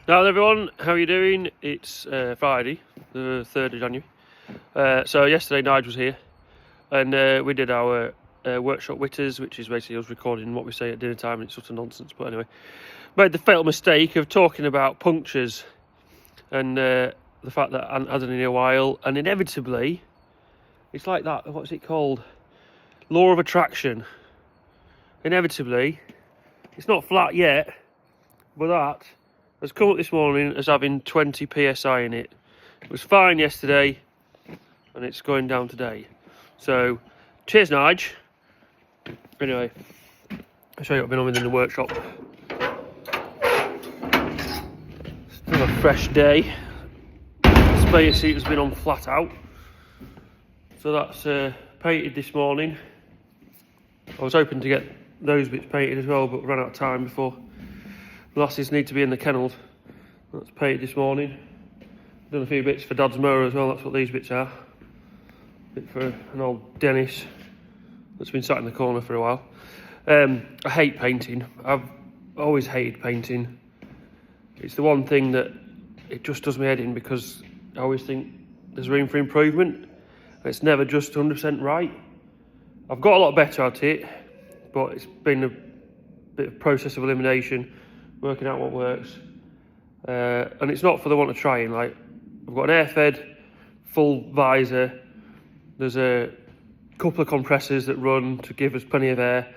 Hello everyone, how are you doing? It's Friday, the 3rd of January. So yesterday Nigel was here and we did our workshop witters, which is basically us recording what we say at dinner time, and it's sort of nonsense, but anyway. Made the fatal mistake of talking about punctures and the fact that I hadn't had any in a while, and inevitably, it's like that, what's it called? Law of attraction. Inevitably, it's not flat yet, but that has come up this morning as having 20 psi in it. It was fine yesterday and it's going down today. So cheers Nige. Anyway, I'll show you what I've been on with in the workshop. Still a fresh day. The spare seat has been on flat out. So that's painted this morning. I was hoping to get those bits painted as well, but ran out of time before the lasses need to be in the kennels. That's painted this morning. Done a few bits for Dad's mower as well, that's what these bits are. Bit for an old Dennis that's been sat in the corner for a while. I hate painting. I've always hated painting. It's the one thing that it just does my head in, because I always think there's room for improvement. It's never just 100% right. I've got a lot better at it, but it's been a bit of process of elimination, working out what works, and it's not for the want of trying. Like, I've got an air fed full visor, there's a couple of compressors that run to give us plenty of air,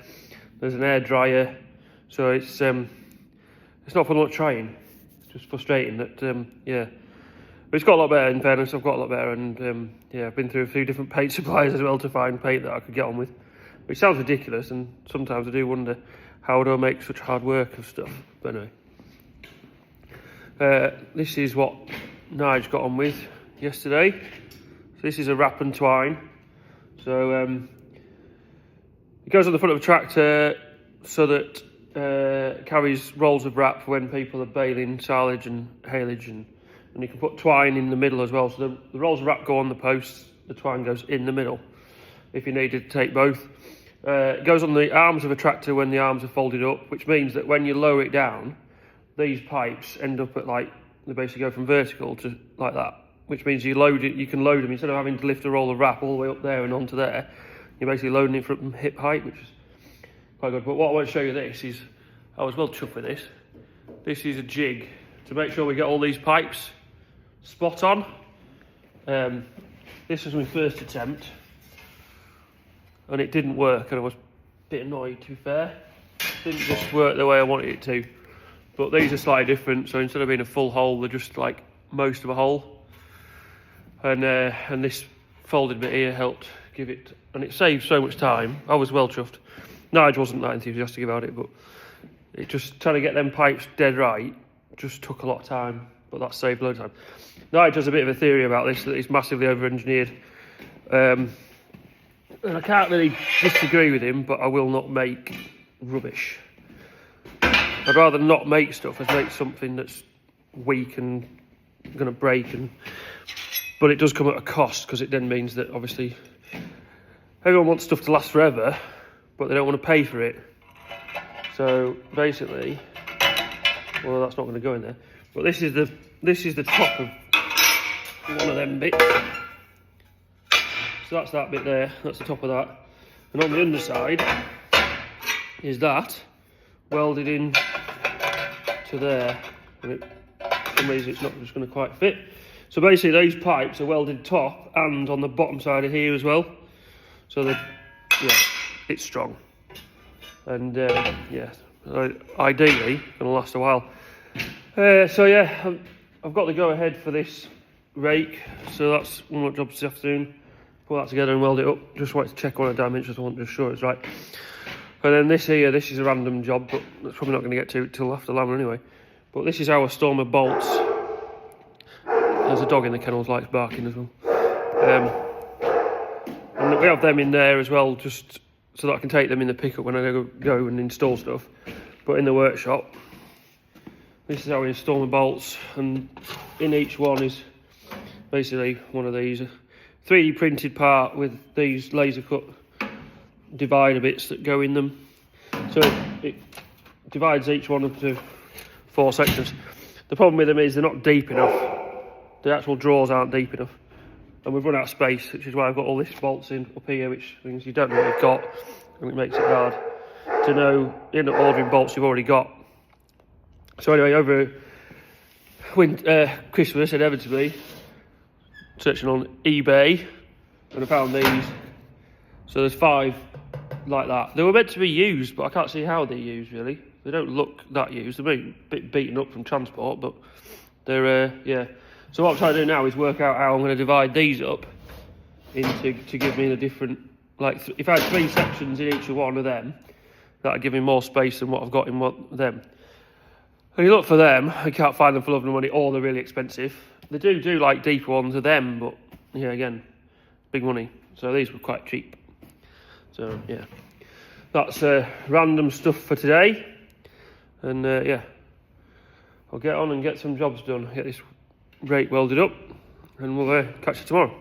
there's an air dryer, so it's not for the want of trying. It's just frustrating that yeah, but it's got a lot better. In fairness, I've got a lot better, and yeah, I've been through a few different paint suppliers as well to find paint that I could get on with, which sounds ridiculous, and sometimes I do wonder, how do I make such hard work of stuff? But anyway, this is what Nige got on with yesterday. So this is a wrap and twine. So it goes on the front of a tractor so that it carries rolls of wrap for when people are baling silage and haylage, and you can put twine in the middle as well. So the rolls of wrap go on the posts, the twine goes in the middle if you needed to take both. It goes on the arms of a tractor when the arms are folded up, which means that when you lower it down, these pipes end up at, like, they basically go from vertical to like that, which means you can load them instead of having to lift a roll of wrap all the way up there and onto there. You're basically loading it from hip height, which is quite good. But what I want to show you this is, I was well chuffed with this. This is a jig to make sure we get all these pipes spot on. This was my first attempt, and it didn't work, and I was a bit annoyed, to be fair. It didn't just work the way I wanted it to. But these are slightly different, so instead of being a full hole, they're just like most of a hole. And this folded bit here helped give it, and it saved so much time. I was well chuffed. Nige wasn't that enthusiastic about it, but it just, trying to get them pipes dead right just took a lot of time, but that saved loads of time. Nige has a bit of a theory about this, that it's massively over-engineered. And I can't really disagree with him, but I will not make rubbish. I'd rather not make stuff as make something that's weak and going to break, but it does come at a cost, because it then means that obviously everyone wants stuff to last forever, but they don't want to pay for it. So basically, well, that's not going to go in there, but this is the top of one of them bits. So that's that bit there, that's the top of that. And on the underside is that welded in to there. And for some reason it's not just going to quite fit. So basically those pipes are welded top and on the bottom side of here as well. So yeah, it's strong. And yeah, ideally going to last a while. So yeah, I've got the go ahead for this rake. So that's one more job this afternoon. Put that together and weld it up. Just wanted to check on a dimensions, I wasn't just sure it's right. And then this here, this is a random job, but that's probably not going to get to till after Lammer anyway. But this is our stormer bolts. There's a dog in the kennels, likes barking as well. And we have them in there as well, just so that I can take them in the pickup when I go and install stuff. But in the workshop, this is how we install the bolts, and in each one is basically one of these. 3D printed part with these laser cut divider bits that go in them. So it divides each one into 4 sections. The problem with them is they're not deep enough. The actual drawers aren't deep enough. And we've run out of space, which is why I've got all these bolts in up here, which means you don't know what you've got, and it makes it hard to know. You end up ordering bolts you've already got. So anyway, over Christmas, inevitably, searching on eBay, and I found these. So there's 5 like that. They were meant to be used, but I can't see how they're used really. They don't look that used. They're a bit beaten up from transport, but they're yeah. So what I'm trying to do now is work out how I'm going to divide these up into to give me the different, like if I had 3 sections in each one of them, that'd give me more space than what I've got in one of them. And you look for them, I can't find them for love nor money, or they're really expensive. They do like deeper ones of them, but yeah, again, big money. So these were quite cheap. So yeah, that's random stuff for today. And yeah, I'll get on and get some jobs done. Get this rake welded up, and we'll catch you tomorrow.